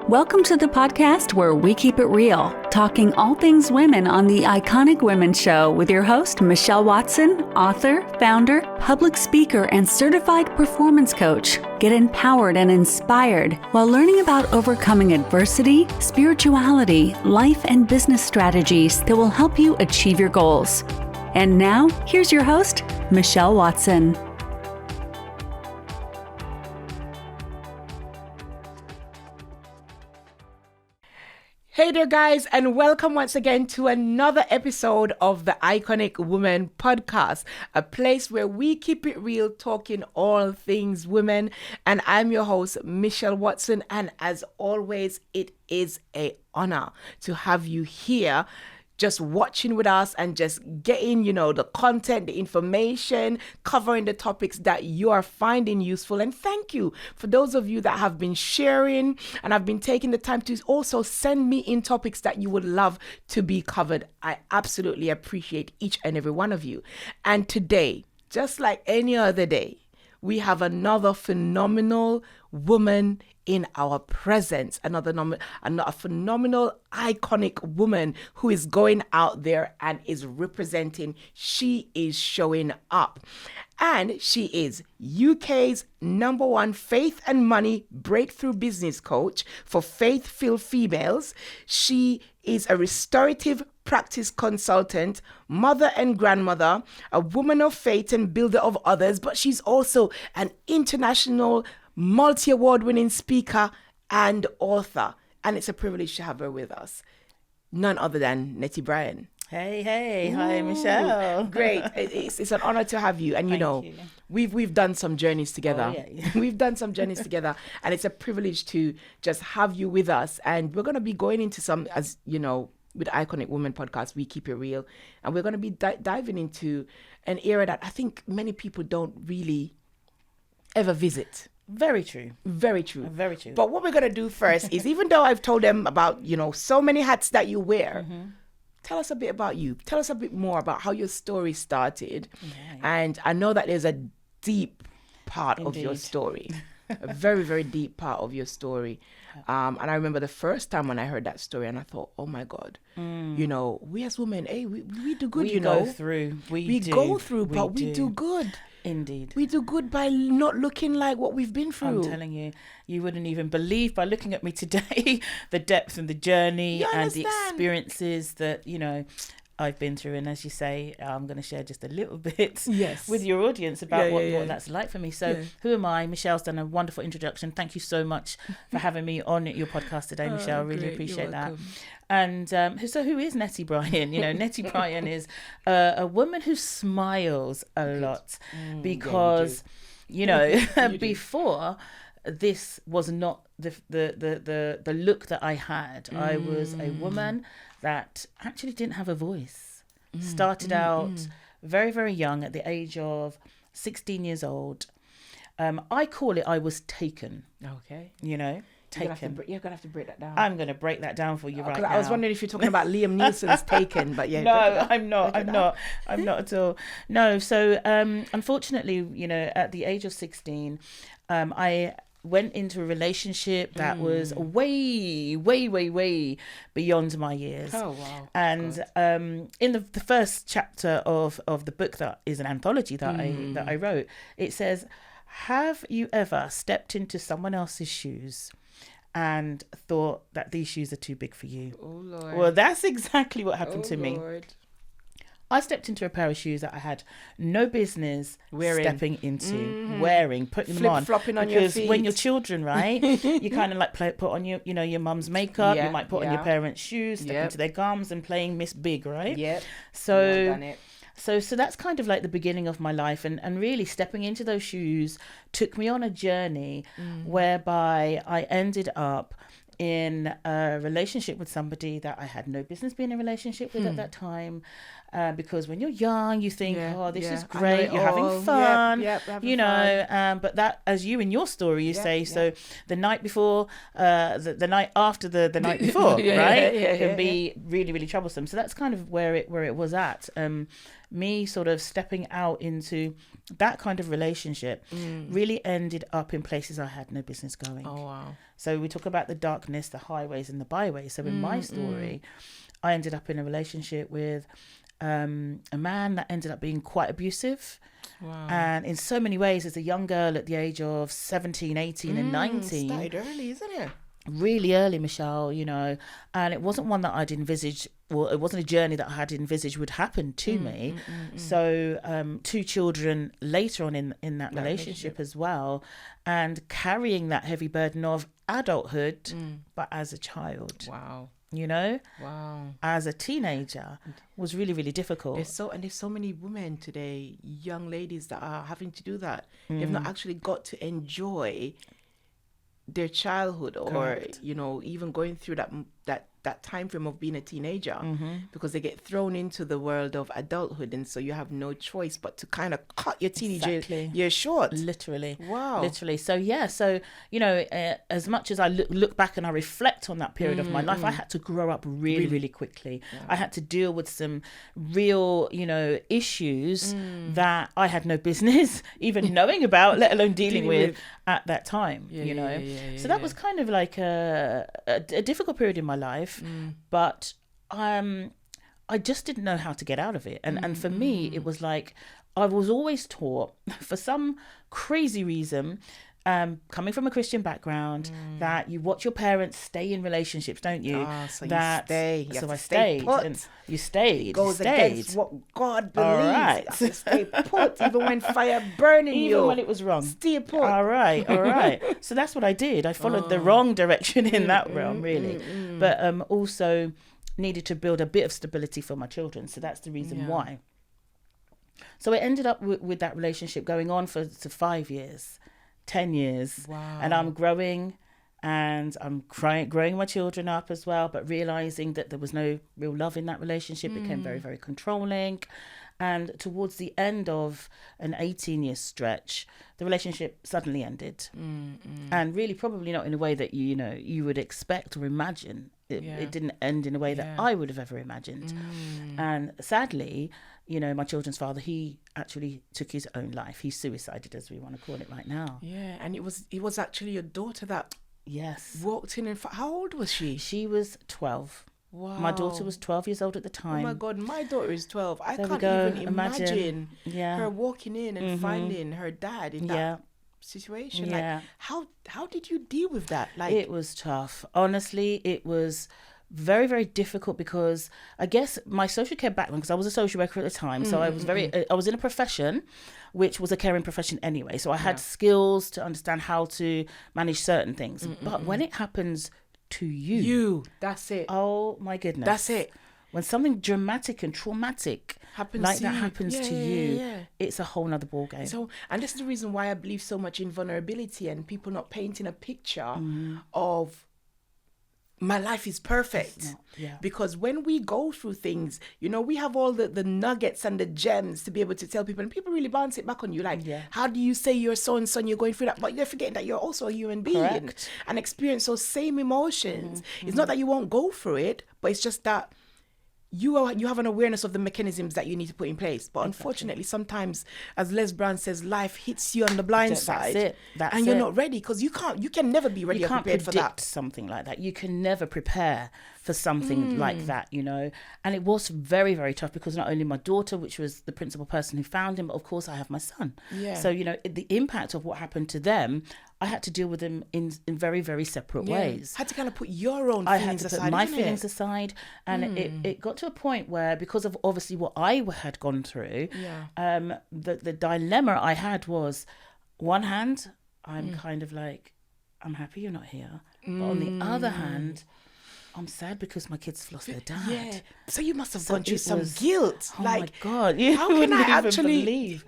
Welcome to the podcast where we keep it real, talking all things women on the Iconic Women Show with your host, Michelle Watson, author, founder, public speaker, and certified performance coach. Get empowered and inspired while learning about overcoming adversity, spirituality, life, and business strategies that will help you achieve your goals. And now, here's your host, Michelle Watson. Hey there, guys, and welcome once again to another episode of the Iconic Woman Podcast, a place where we keep it real, talking all things women. And I'm your host, Michelle Watson. And as always, it is an honor to have you here, just watching with us and just getting, the content, the information, covering the topics that you are finding useful. And thank you for those of you that have been sharing and have been taking the time to also send me in topics that you would love to be covered. I absolutely appreciate each and every one of you. And today, just like any other day, we have another phenomenal woman in our presence, another phenomenal, iconic woman who is going out there and is representing. She is showing up. And she is UK's #1 faith and money breakthrough business coach for faith-filled females. She is a restorative practice consultant, mother and grandmother, a woman of faith and builder of others, but she's also an international multi-award winning speaker and author. And it's a privilege to have her with us. None other than Nettie Bryan. Hey. Hi, Michelle. Great. It's an honor to have you. And Thank you. We've done some journeys together. Oh, yeah. We've done some journeys together. And it's a privilege to just have you with us. And we're going to be going into some, as you know, with Iconic Women Podcast, we keep it real. And we're going to be diving into an area that I think many people don't really ever visit. Very true. Very true. Very true. But what we're going to do first is, even though I've told them about, so many hats that you wear, tell us a bit about you. Tell us a bit more about how your story started. Yeah. And I know that there's a deep part of your story, a very, very deep part of your story. And I remember the first time when I heard that story and I thought, oh my God, we as women, hey, we do good, we go through. We go through, but we do good. Indeed. We do good by not looking like what we've been through. I'm telling you, you wouldn't even believe by looking at me today, the depth and the journey and the experiences that, I've been through. And as you say, I'm going to share just a little bit with your audience about what that's like for me. So who am I? Michelle's done a wonderful introduction. Thank you so much for having me on your podcast today, Michelle. Really appreciate that. And so who is Nettie Bryan? Nettie Bryan is a woman who smiles a lot because, before this was not the look that I had. I was a woman that actually didn't have a voice. Started out very, very young, at the age of 16 years old. I call it I was taken. Okay. Taken. You're gonna have to break that down. I'm gonna break that down for you right now. I was wondering if you're talking about Liam Neeson's Taken, but yeah. No, I'm not at all. No, so unfortunately, at the age of 16, I went into a relationship that was way, way, way, way beyond my years. Oh wow! And in the first chapter of the book, that is an anthology that I wrote, it says, "Have you ever stepped into someone else's shoes and thought that these shoes are too big for you?" Oh Lord! Well, that's exactly what happened to me. I stepped into a pair of shoes that I had no business stepping into, putting them on. Flip-flopping on your feet. Because when you're children, right, you kind of like put on your, your mum's makeup. You might put on your parents' shoes, step into their gums and playing Miss Big, right? Yep. So that's kind of like the beginning of my life, and really stepping into those shoes took me on a journey whereby I ended up in a relationship with somebody that I had no business being in a relationship with at that time. because when you're young, you think, this is great, you're having fun, but that, as you in your story, you say, so the night before, the night after the night before, can be really, really troublesome. So that's kind of where it was at. Me sort of stepping out into that kind of relationship really ended up in places I had no business going. Oh, wow. So we talk about the darkness, the highways and the byways. So in my story, I ended up in a relationship with a man that ended up being quite abusive. Wow. And in so many ways, as a young girl at the age of 17, 18 and 19. Started early, isn't it? Really early, Michelle, and it wasn't one that I'd envisaged, well, it wasn't a journey that I had envisaged would happen to me. So 2 children later on in that relationship as well, and carrying that heavy burden of adulthood, but as a child. Wow. Wow. As a teenager was really, really difficult. There's so many women today, young ladies, that are having to do that. They've not actually got to enjoy their childhood, or Correct. even going through that time frame of being a teenager, because they get thrown into the world of adulthood, and so you have no choice but to kind of cut your teenager years short. Literally. Wow. Literally. So as much as I look back and I reflect on that period of my life, I had to grow up really, really quickly. Yeah. I had to deal with some real, issues that I had no business even knowing about, let alone dealing with at that time. So that was kind of like a difficult period in my life. But I just didn't know how to get out of it. And for me, it was like I was always taught, for some crazy reason, coming from a Christian background, that you watch your parents stay in relationships, don't you? So that, you stay. So I stayed. And you stayed. It goes against what God believes. All right. You have to stay put, even when fire burning you. Even when it was wrong. Stay put. All right. So that's what I did. I followed the wrong direction in that realm, really. But also needed to build a bit of stability for my children. So that's the reason why. So it ended up with that relationship going on for 5 years. 10 years. Wow. And I'm growing, and I'm growing my children up as well, but realizing that there was no real love in that relationship. Became very, very controlling. And towards the end of an 18-year stretch, the relationship suddenly ended. And really probably not in a way that you would expect or imagine. It didn't end in a way that I would have ever imagined. And sadly, my children's father, he actually took his own life. He suicided, as we want to call it right now. Yeah, and it was actually your daughter that walked in. And how old was she? She was 12. Wow. My daughter was 12 years old at the time. Oh my God, my daughter is 12. I There we can't go. even imagine her walking in and Mm-hmm. finding her dad in that situation. Yeah. Like, how did you deal with that? Like, it was tough. Honestly, it was very, very difficult, because I guess my social care background, because I was a social worker at the time, so I was I was in a profession which was a caring profession anyway, so I had skills to understand how to manage certain things. But when it happens to you, that's it. Oh my goodness, that's it. When something dramatic and traumatic happens to you, it's a whole nother ball game. So, and this is the reason why I believe so much in vulnerability and people not painting a picture of my life is perfect. Because when we go through things, we have all the nuggets and the gems to be able to tell people, and people really bounce it back on you. Like, how do you say you're so and so and you're going through that, but you're forgetting that you're also a human being and experience those same emotions. It's not that you won't go through it, but it's just that you have an awareness of the mechanisms that you need to put in place. But unfortunately, sometimes, as Les Brown says, life hits you on the blind side. And you're not ready, because you can never be ready or prepared for that. You can't predict something like that. You can never prepare for something like that, And it was very, very tough, because not only my daughter, which was the principal person who found him, but of course I have my son. So, the impact of what happened to them, I had to deal with them in very, very separate ways. Had to kind of put your own feelings aside. I had to put my feelings aside, and it got to a point where, because of obviously what I had gone through, the dilemma I had was, one hand, I'm kind of like, I'm happy you're not here, but on the other hand, I'm sad because my kids lost their dad. Yeah. So you must have gone through some guilt. Oh like, my God. How can I actually believe?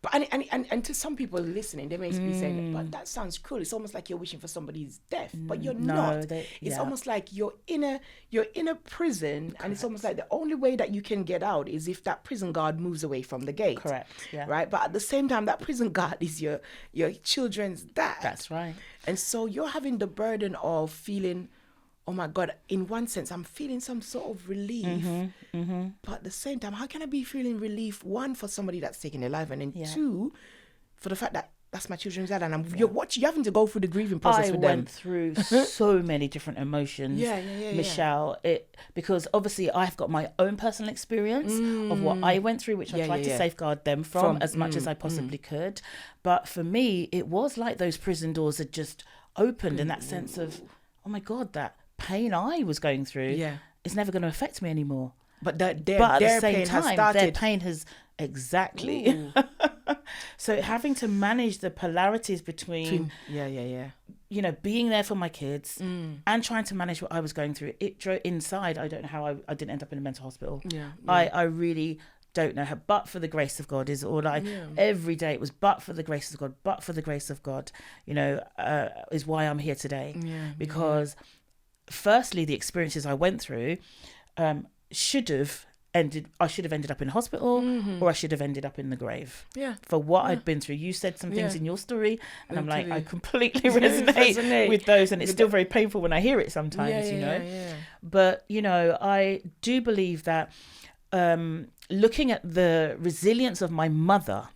But and to some people listening, they may be saying, but that sounds cruel. It's almost like you're wishing for somebody's death, but you're not. It's almost like you're in a prison. Correct. And it's almost like the only way that you can get out is if that prison guard moves away from the gate. Correct. Yeah. Right. But at the same time, that prison guard is your children's dad. That's right. And so you're having the burden of feeling, oh my God, in one sense, I'm feeling some sort of relief. But at the same time, how can I be feeling relief? One, for somebody that's taking their life, and then two, for the fact that that's my children's dad, and you're having to go through the grieving process with them. I went through so many different emotions, Michelle. Because obviously I've got my own personal experience of what I went through, which I tried to safeguard them from as much as I possibly could. But for me, it was like those prison doors had just opened in that sense of, oh my God, that pain I was going through is never going to affect me anymore. But at the same time, their pain has exactly. So having to manage the polarities between you know, being there for my kids and trying to manage what I was going through, it drove inside. I don't know how I didn't end up in a mental hospital. I really don't know how, but for the grace of God is all every day it was, but for the grace of God, you know, is why I'm here today. Because firstly, the experiences I went through I should have ended up in hospital, or I should have ended up in the grave. For what I'd been through. You said some things in your story, and I'm like, I completely resonate with those, and it's still very painful when I hear it sometimes, you know. But, you know, I do believe that looking at the resilience of my mother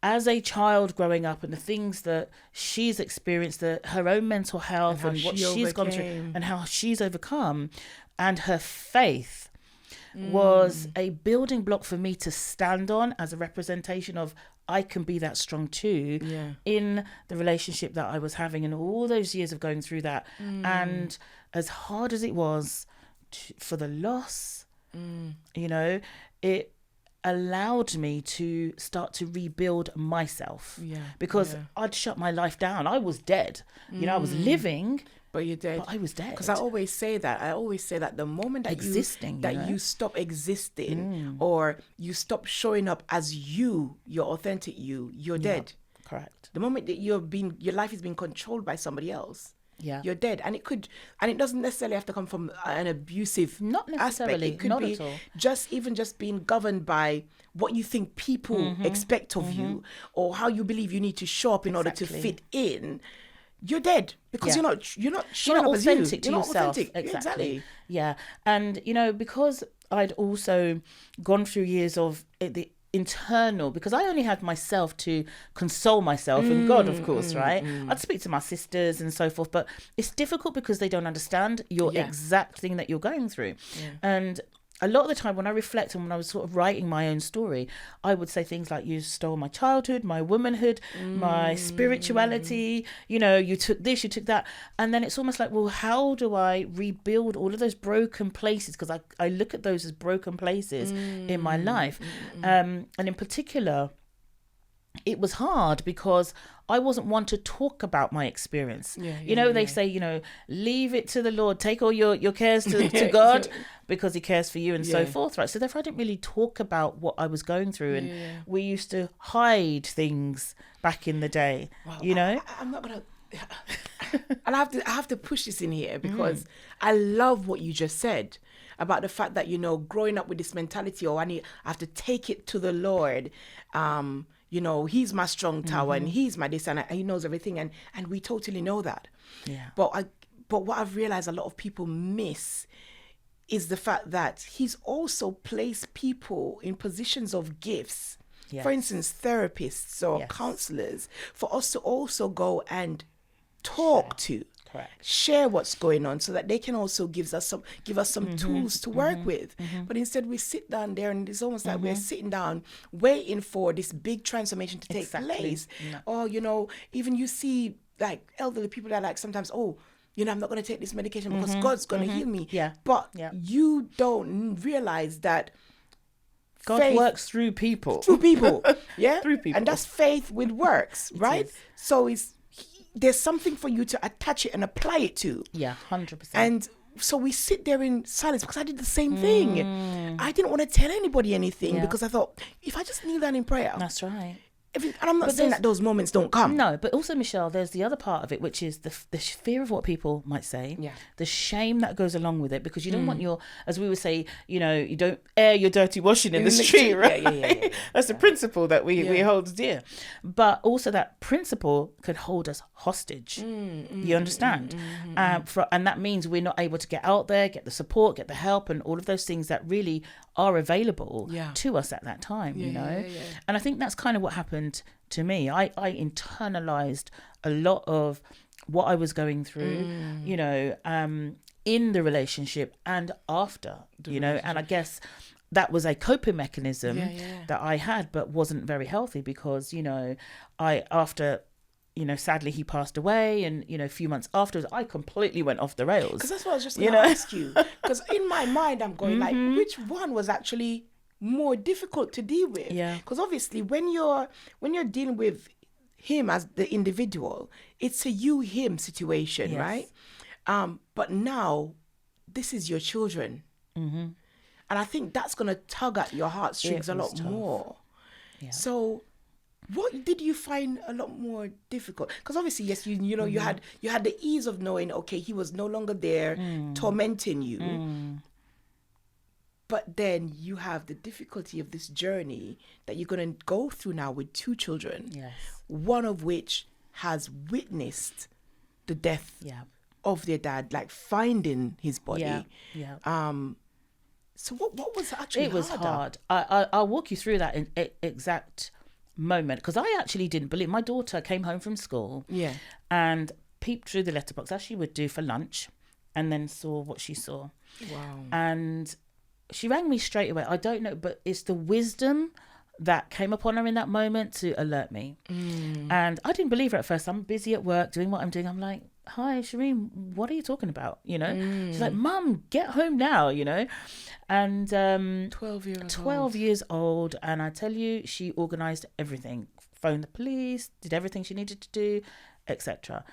as a child growing up, and the things that she's experienced, her own mental health and what she's gone through and how she's overcome, and her faith was a building block for me to stand on as a representation of I can be that strong too in the relationship that I was having, and all those years of going through that. And as hard as it was for the loss, you know, it allowed me to start to rebuild myself, because I'd shut my life down. I was dead. You know, I was living, but you're dead. But I was dead. Because I always say that the moment that you stop existing, or you stop showing up as your authentic you're dead. Correct. The moment that your life is being controlled by somebody else, you're dead. And it doesn't necessarily have to come from an abusive not necessarily aspect. It could not be at all. just being governed by what you think people expect of you, or how you believe you need to show up in order to fit in. You're dead, because you're not showing up authentic as you. to You're yourself. not authentic. Exactly. Yeah. And, you know, because I'd also gone through years of the internal, because I only had myself to console myself, and God, of course, right? I'd speak to my sisters and so forth, but it's difficult because they don't understand your exact thing that you're going through. And a lot of the time when I reflect and when I was sort of writing my own story, I would say things like, you stole my childhood, my womanhood, my spirituality, you know, you took this, you took that. And then it's almost like, well, how do I rebuild all of those broken places? Because I look at those as broken places in my life. And in particular, it was hard because I wasn't one to talk about my experience. They say, you know, leave it to the Lord, take all your cares to God, because he cares for you, and so forth, right? So therefore I didn't really talk about what I was going through, and we used to hide things back in the day. You know, I'm not gonna and I have to push this in here, because I love what you just said about the fact that, you know, growing up with this mentality, I have to take it to the Lord. You know, he's my strong tower, and he's my this, and he knows everything, and we totally know that. But what I've realized a lot of people miss is the fact that he's also placed people in positions of gifts. For instance, therapists or counselors, for us to also go and talk to. Share what's going on, so that they can also give us some tools to work with. But instead we sit down there, and it's almost like we're sitting down waiting for this big transformation to take place. Or, you know, even you see like elderly people that are like sometimes, oh, you know, I'm not going to take this medication because God's going to heal me. But you don't realize that God works through people. Through people. Through people. And that's faith with works, right? So there's something for you to attach it and apply it to. 100%. And so we sit there in silence, because I did the same thing. I didn't want to tell anybody anything because I thought, if I just kneel down in prayer. That's right. And I'm not saying that those moments don't come. No, but also, Michelle, there's the other part of it, which is the fear of what people might say, the shame that goes along with it, because you don't want your, as we would say, you know, you don't air your dirty washing in the street, right? Yeah. That's the principle that we hold dear. But also that principle could hold us hostage. You understand? And that means we're not able to get out there, get the support, get the help, and all of those things that really are available to us at that time, you know? And I think that's kind of what happened to me. I internalized a lot of what I was going through, you know, in the relationship and after, you know, and I guess that was a coping mechanism that I had, but wasn't very healthy, because, you know, after, you know, sadly he passed away, and, you know, a few months afterwards, I completely went off the rails. Because that's what I was just going to ask you. Because in my mind, I'm going like, which one was actually more difficult to deal with? Because obviously when you're dealing with him as the individual, it's a you-him situation, right? But now this is your children, and I think that's going to tug at your heartstrings a lot more. So what did you find a lot more difficult? Because obviously, yes, you know, you had the ease of knowing, okay, he was no longer there tormenting you. But then you have the difficulty of this journey that you're going to go through now with two children, one of which has witnessed the death of their dad, like finding his body. So what was actually It was hard. I'll walk you through that in exact moment, because I actually didn't believe. My daughter came home from school and peeped through the letterbox, as she would do for lunch, and then saw what she saw. Wow. And she rang me straight away. I don't know, but it's the wisdom that came upon her in that moment to alert me. And I didn't believe her at first. I'm busy at work doing what I'm doing. I'm like, hi, Shireen, what are you talking about? You know, she's like, Mum, get home now, you know. And 12 years old. And I tell you, she organised everything, phoned the police, did everything she needed to do, etc.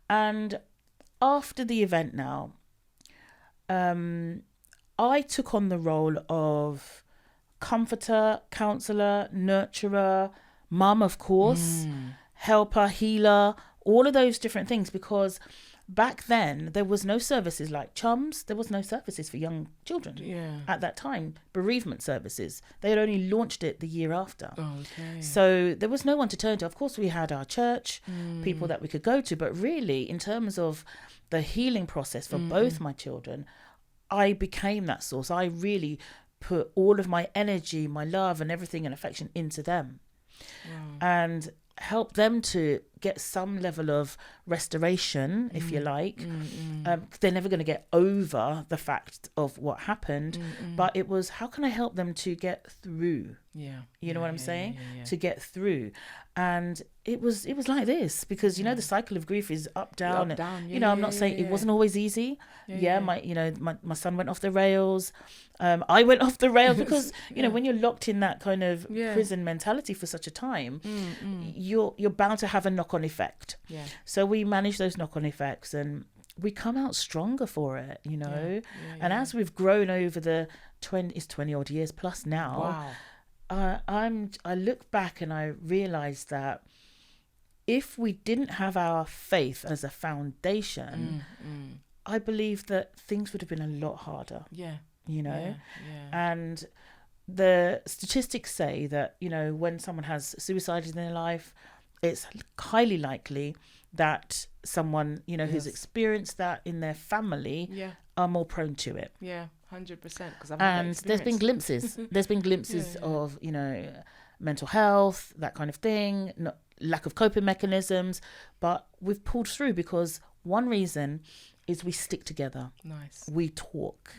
And after the event now, I took on the role of comforter, counsellor, nurturer, mum, of course, helper, healer, all of those different things, because back then there was no services like Chums. There was no services for young children at that time. Bereavement services. They had only launched it the year after. So there was no one to turn to. Of course, we had our church, people that we could go to, but really, in terms of the healing process for both my children, I became that source. I really put all of my energy, my love and everything and affection into them. And help them to get some level of restoration, if you like. They're never going to get over the fact of what happened, but it was, how can I help them to get through? You know what I'm saying? To get through. And it was like this, because, you know, the cycle of grief is up, down. You know, I'm not saying it wasn't always easy. My son went off the rails. I went off the rails because, you know, when you're locked in that kind of prison mentality for such a time, you're bound to have a knock-on effect. So we manage those knock-on effects and we come out stronger for it, you know. And as we've grown over the 20 odd years plus now, I look back and I realize that if we didn't have our faith as a foundation, I believe that things would have been a lot harder. You know, and the statistics say that, you know, when someone has suicide in their life, it's highly likely that someone, you know, who's experienced that in their family are more prone to it. 100%. And there's been glimpses of, you know, mental health, that kind of thing, lack of coping mechanisms, but we've pulled through because one reason is we stick together. We talk,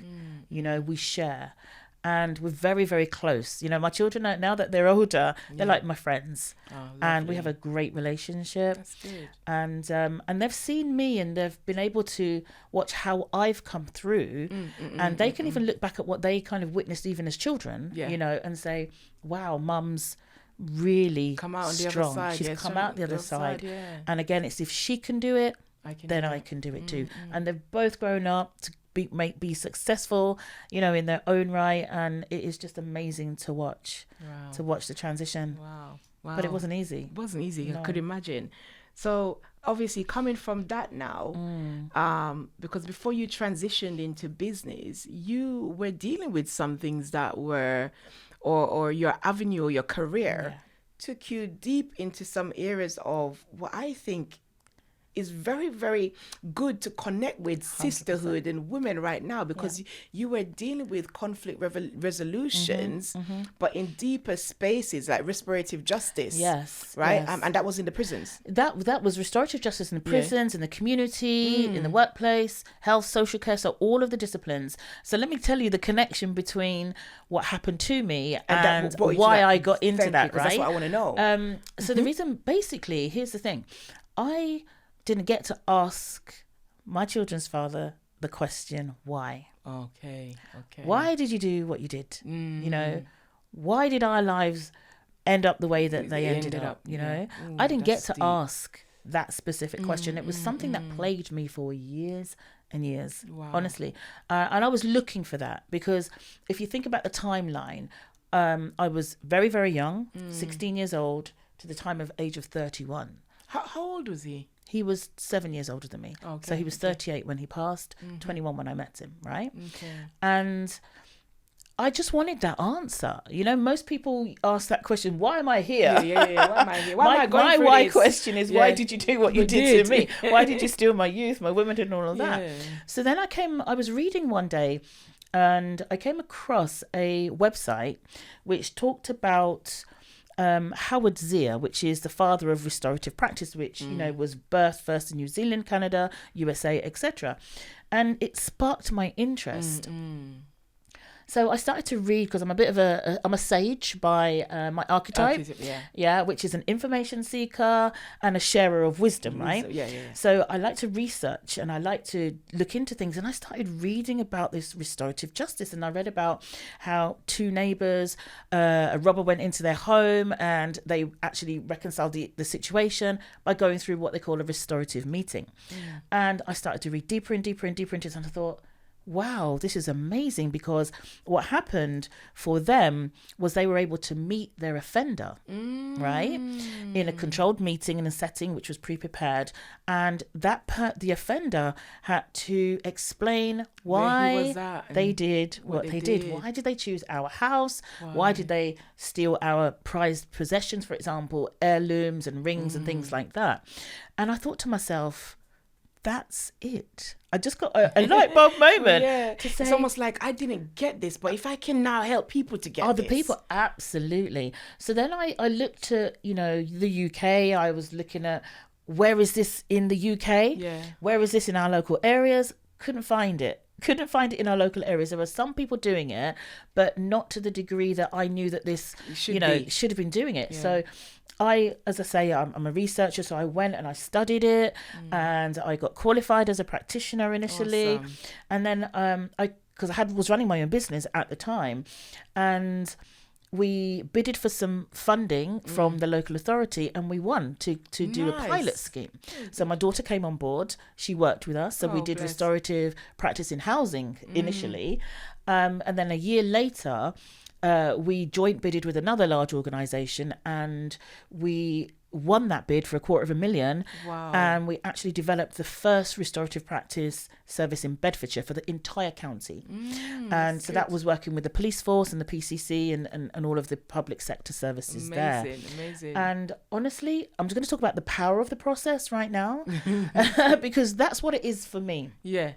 you know, we share, and we're very, very close. You know, my children, now that they're older, they're like my friends, and we have a great relationship. That's good. And they've seen me, and they've been able to watch how I've come through, and they can even look back at what they kind of witnessed even as children, you know, and say, wow, Mum's really come out on strong. The other side. She's come out the other side. And again, it's if she can do it, I can do it too. And they've both grown up to be successful, you know, in their own right. And it is just amazing to watch, the transition. Wow. But it wasn't easy. It wasn't easy. No. I could imagine. So obviously coming from that now, because before you transitioned into business, you were dealing with some things that were, or your avenue or your career took you deep into some areas of what I think is very, very good to connect with 100%. Sisterhood and women right now, because you were dealing with conflict resolutions, but in deeper spaces like restorative justice. Yes. Right. Yes. And that was in the prisons. That was restorative justice in the prisons, in the community, in the workplace, health, social care, so all of the disciplines. So let me tell you the connection between what happened to me and why I got into that, right? That's what I want to know. So the reason, basically, here's the thing. I didn't get to ask my children's father the question, why? Okay. Why did you do what you did? You know, why did our lives end up the way that they ended up? You know, I didn't get to ask that specific question. It was something that plagued me for years and years, honestly. And I was looking for that, because if you think about the timeline, I was very, very young, 16 years old, to the time of age of 31. How old was he? He was 7 years older than me. Okay, so he was 38 when he passed, 21 when I met him, right? Okay. And I just wanted that answer. You know, most people ask that question, why am I here? Yeah. Why am I here? Why am I going through why this? Question is, why did you do what you did to me? Why did you steal my youth, my women, and all of that? So then I was reading one day, and I came across a website which talked about Howard Zier, which is the father of restorative practice, which you know was birthed first in New Zealand, Canada, USA, etc. And it sparked my interest. So I started to read, because I'm a bit of I'm a sage by my archetype, which is an information seeker and a sharer of wisdom, right? So I like to research and I like to look into things, and I started reading about this restorative justice, and I read about how two neighbours, a robber went into their home and they actually reconciled the situation by going through what they call a restorative meeting. And I started to read deeper and deeper and deeper into this, and I thought, wow, this is amazing, because what happened for them was they were able to meet their offender, right, in a controlled meeting in a setting which was pre-prepared, and the offender had to explain why they did what they did. Why did they choose our house? Why did they steal our prized possessions, for example, heirlooms and rings and things like that? And I thought to myself, that's it. I just got a light bulb moment to say, it's almost like I didn't get this, but if I can now help people to get the people, absolutely. So then I looked at, you know, the UK. I was looking at, where is this in the UK? Where is this in our local areas? Couldn't find it in our local areas. There were some people doing it, but not to the degree that I knew that this, should have been doing it. So as I say, I'm a researcher, so I went and I studied it, and I got qualified as a practitioner initially. Awesome. And then because I was running my own business at the time, and we bidded for some funding from the local authority, and we won to do a pilot scheme. So my daughter came on board. She worked with us. So we did restorative practice in housing initially. And then a year later, we joint bidded with another large organisation, and we won that bid for $250,000. Wow. And we actually developed the first restorative practice service in Bedfordshire for the entire county. And so that was working with the police force and the PCC and all of the public sector services there. Amazing. And honestly, I'm just going to talk about the power of the process right now, because that's what it is for me. Yeah.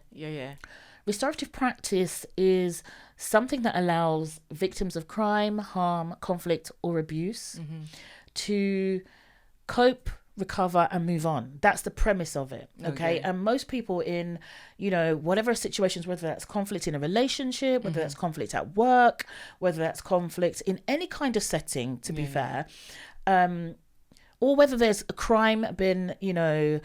Restorative practice is something that allows victims of crime, harm, conflict, or abuse to cope, recover, and move on. That's the premise of it. Okay. And most people in, whatever situations, whether that's conflict in a relationship, whether that's conflict at work, whether that's conflict in any kind of setting, to be fair, or whether there's a crime been, where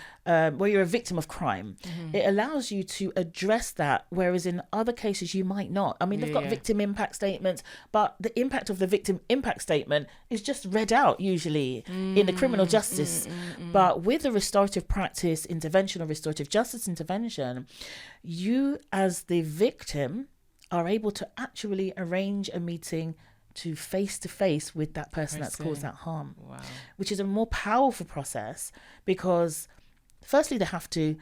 you're a victim of crime, it allows you to address that. Whereas in other cases, you might not. I mean, they've got victim impact statements, but the impact of the victim impact statement is just read out usually in the criminal justice. But with a restorative practice intervention or restorative justice intervention, you as the victim are able to actually arrange a meeting to face with that person that's caused that harm. Wow. Which is a more powerful process because firstly they have to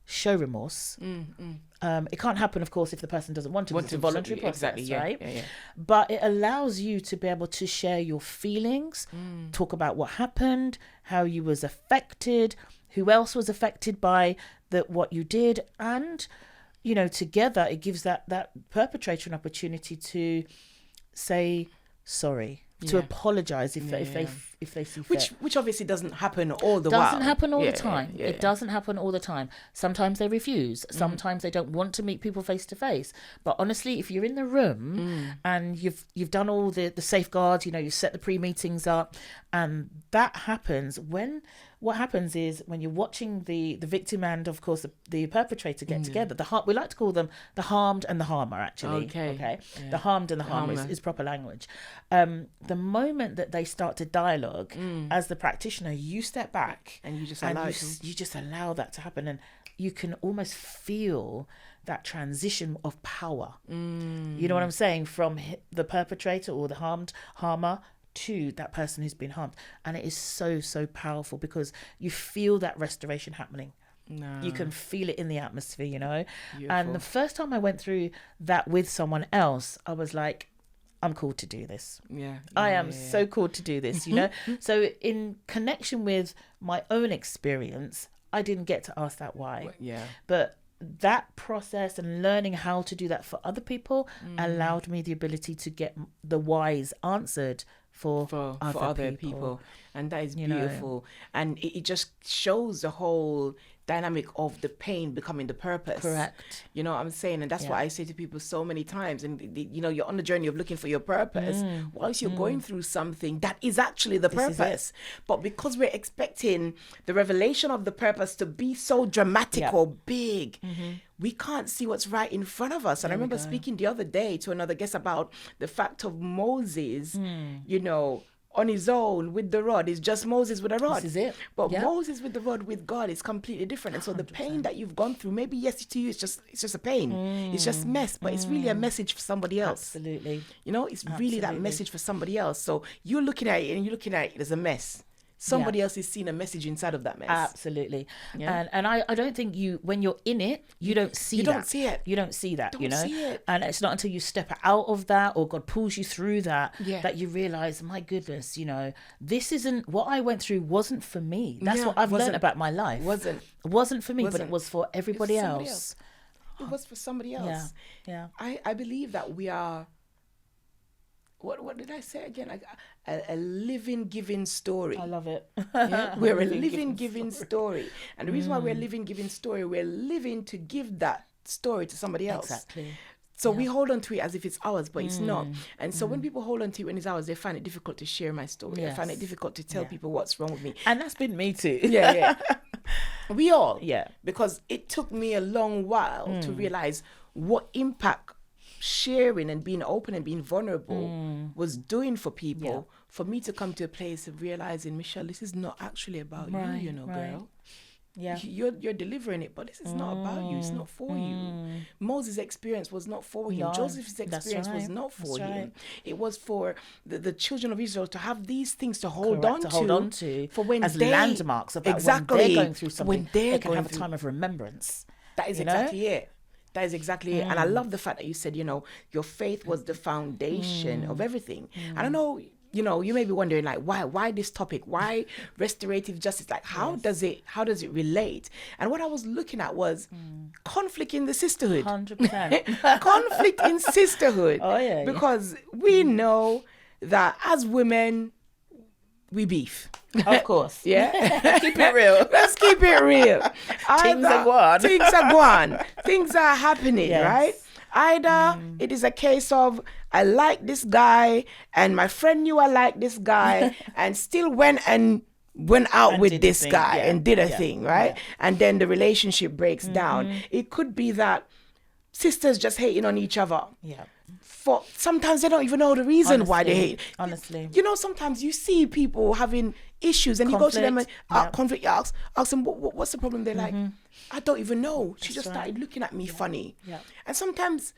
show remorse. It can't happen, of course, if the person doesn't want to. It's a voluntary process, right? Yeah. But it allows you to be able to share your feelings, talk about what happened, how you was affected, who else was affected by what you did, and together it gives that perpetrator an opportunity to say sorry, to apologize if they see fit. Which obviously doesn't happen all the while. Doesn't happen all the time. It doesn't happen all the time. Sometimes they refuse. Sometimes they don't want to meet people face to face. But honestly, if you're in the room and you've done all the safeguards, you set the pre-meetings up, and that happens what happens is when you're watching the victim and of course the perpetrator get together, we like to call them the harmed and the harmer, actually. Okay. Yeah. The harmed and the harmer is proper language. The moment that they start to dialogue, as the practitioner, you step back and you just allow that to happen, and you can almost feel that transition of power. You know what I'm saying? From the perpetrator or the harmer to that person who's been harmed. And it is so, so powerful because you feel that restoration happening. No. You can feel it in the atmosphere, Beautiful. And the first time I went through that with someone else, I was like, I'm called to do this. I am so called to do this, So in connection with my own experience, I didn't get to ask that why. But that process and learning how to do that for other people allowed me the ability to get the whys answered for other people. And that is beautiful. And it just shows the whole dynamic of the pain becoming the purpose. Correct. You know what I'm saying? And that's what I say to people so many times. And you're on the journey of looking for your purpose whilst you're going through something that is actually the purpose. But because we're expecting the revelation of the purpose to be so dramatic or big, we can't see what's right in front of us. And I remember speaking the other day to another guest about the fact of Moses, on his own with the rod. Is just Moses with a rod. This is it. But Moses with the rod with God is completely different. And so the pain that you've gone through, maybe to you it's just a pain. It's just mess, but it's really a message for somebody else. Absolutely. It's really that message for somebody else. So you're looking at it and you're looking at it as a mess. Somebody else is seeing a message inside of that mess. Absolutely. And I don't think when you're in it, you don't see that. You don't see it. You don't see that, Don't see it. And it's not until you step out of that or God pulls you through that that you realize, my goodness, this isn't what I went through wasn't for me. That's what I've learned about my life. It wasn't for me, but it was for everybody else. It was for somebody else. Yeah. I believe that we are, what did I say again? A living, giving story. I love it. We're a living, giving story. And the reason why we're a living, giving story, we're living to give that story to somebody else. Exactly. So we hold on to it as if it's ours, but it's not. And so when people hold on to it when it's ours, they find it difficult to share my story. Yes. I find it difficult to tell people what's wrong with me. And that's been me too. We all. Yeah. Because it took me a long while to realize what impact sharing and being open and being vulnerable was doing for people, for me to come to a place of realizing, Michelle, this is not actually about you, girl. Yeah, you're delivering it, but this is not about you. It's not for you. Moses' experience was not for him. Joseph's experience was not for him. It was for the children of Israel to have these things to hold on to for when as landmarks about when they're going through something. When they can have a time of remembrance. That is exactly it. That is exactly it. And I love the fact that you said, your faith was the foundation of everything. And I know, you may be wondering, like, why this topic? Why restorative justice? Like, how does it relate? And what I was looking at was conflict in the sisterhood. 100%. Conflict in sisterhood. Oh, yeah. Because we know that as women, we beef. Of course. Yeah. Keep it real. Let's keep it real. Things are going. Things are going. Things are happening, right? Either it is a case of, I like this guy and my friend knew I like this guy and still went and went out And with did this a thing. guy Yeah. and did a Yeah. thing, right? Yeah. And then the relationship breaks down. It could be that sisters just hating on each other. Yeah. For sometimes they don't even know the reason why they hate. Honestly. You know, sometimes you see people having issues and you go to them and conflict, ask them what's the problem. They're like, I don't even know. She just started looking at me funny. Yeah. And sometimes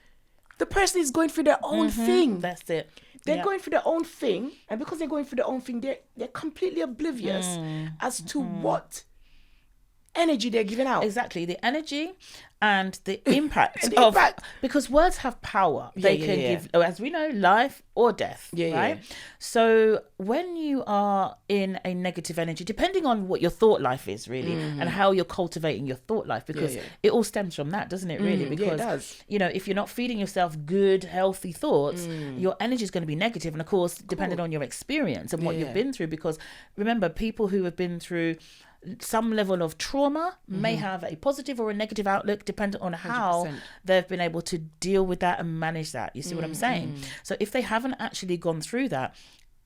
the person is going through their own thing. That's it. They're going through their own thing, and because they're going through their own thing, they're completely oblivious as to what energy they're giving out. Exactly, the energy and the impact And the impact. Because words have power. They can give, as we know, life or death. Right. So when you are in a negative energy, depending on what your thought life is really, and how you're cultivating your thought life, because it all stems from that, doesn't it? Really, because it does. you know, if you're not feeding yourself good, healthy thoughts, your energy is going to be negative, and of course, depending on your experience and what you've been through. Because remember, people who have been through some level of trauma may have a positive or a negative outlook depending on how 100%. they've been able to deal with that and manage that. You see what I'm saying? So if they haven't actually gone through that,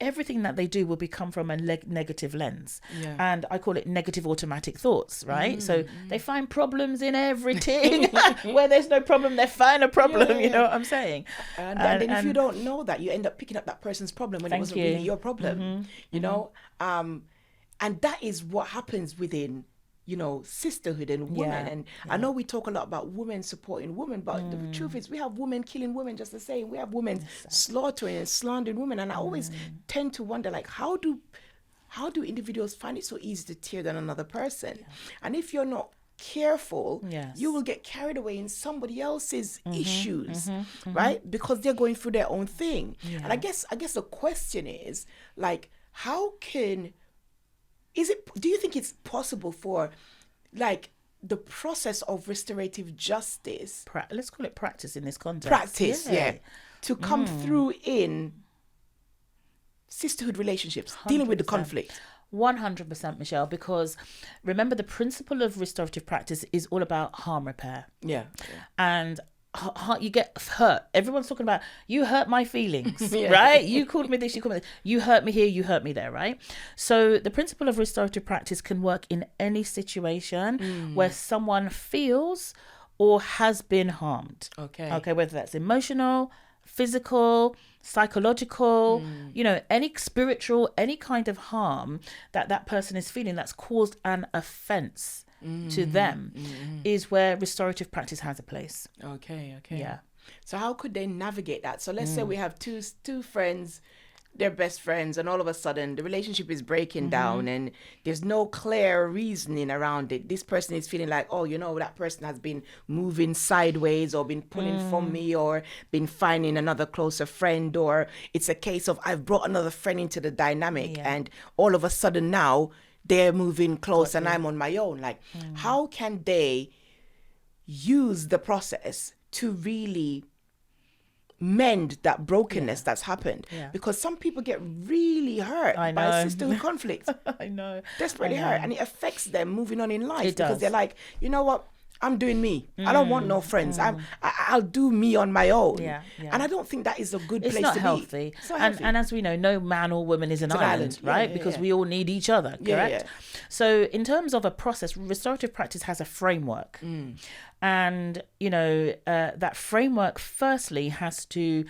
everything that they do will become from a negative lens. And I call it negative automatic thoughts, right? So they find problems in everything. Where there's no problem, they find a problem. You know what I'm saying? And then if you don't know that, you end up picking up that person's problem when it wasn't really your problem. You know? And that is what happens within, you know, sisterhood and women. And I know we talk a lot about women supporting women, but the truth is we have women killing women just the same. We have women slaughtering and slandering women. And I always tend to wonder, like, how do individuals find it so easy to tear down another person? And if you're not careful, you will get carried away in somebody else's issues, right? Because they're going through their own thing. And I guess the question is, like, do you think it's possible for, like, the process of restorative justice, let's call it practice in this context, to come through in sisterhood relationships, dealing with the conflict? 100%, Michelle, because remember, the principle of restorative practice is all about harm repair. And you get hurt. Everyone's talking about, you hurt my feelings, right? You called me this, you called me this. You hurt me here, you hurt me there, right? So the principle of restorative practice can work in any situation where someone feels or has been harmed. Okay, whether that's emotional, physical, psychological, you know, any spiritual, any kind of harm that person is feeling that's caused an offense to them is where restorative practice has a place. Okay. So how could they navigate that? So let's say we have two friends, they're best friends, and all of a sudden the relationship is breaking down and there's no clear reasoning around it. This person is feeling like, oh, you know, that person has been moving sideways or been pulling from me or been finding another closer friend, or it's a case of I've brought another friend into the dynamic and all of a sudden now they're moving close and I'm on my own. Like, how can they use the process to really mend that brokenness that's happened? Because some people get really hurt by sisterhood conflict. I know. Desperately hurt. And it affects them moving on in life because they're like, you know what? I'm doing me. I don't want no friends. I'll do me on my own. And I don't think that is a good place to be. It's not healthy. And as we know, no man or woman is an island, right? Because we all need each other, correct? So in terms of a process, restorative practice has a framework. And, you know, that framework firstly has to...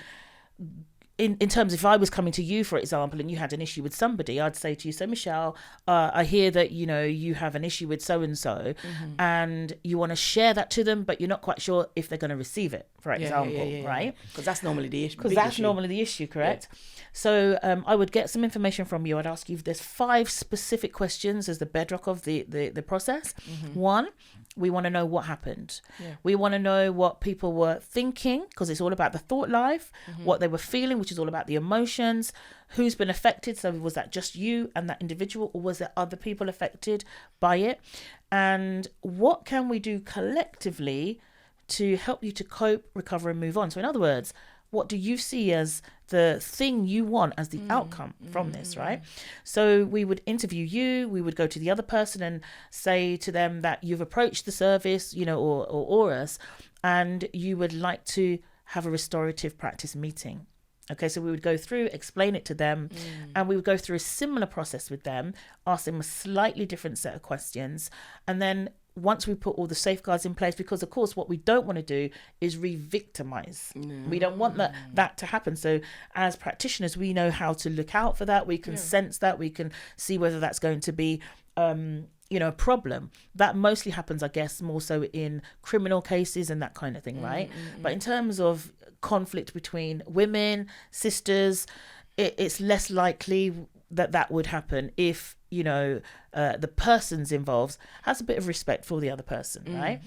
In terms, if I was coming to you, for example, and you had an issue with somebody, I'd say to you, so Michelle, I hear that, you know, you have an issue with so-and-so and you want to share that to them, but you're not quite sure if they're going to receive it, for example, right? Because that's normally the issue. Normally the issue, correct? So I would get some information from you. I'd ask you if there's 5 specific questions as the bedrock of the process. 1, we want to know what happened. We want to know what people were thinking, because it's all about the thought life, what they were feeling, which is all about the emotions, who's been affected. So was that just you and that individual, or was there other people affected by it? And what can we do collectively to help you to cope, recover, and move on? So in other words, what do you see as the thing you want as the outcome from this, right? So we would interview you, we would go to the other person and say to them that you've approached the service, you know, or us, and you would like to have a restorative practice meeting. Okay, so we would go through, explain it to them, and we would go through a similar process with them, ask them a slightly different set of questions. And then once we put all the safeguards in place, because of course what we don't want to do is re-victimize. We don't want that to happen. So as practitioners, we know how to look out for that. We can sense that. We can see whether that's going to be a problem. That mostly happens, I guess, more so in criminal cases and that kind of thing, right? But in terms of conflict between women, sisters, it's less likely that would happen if the person's involved has a bit of respect for the other person, right?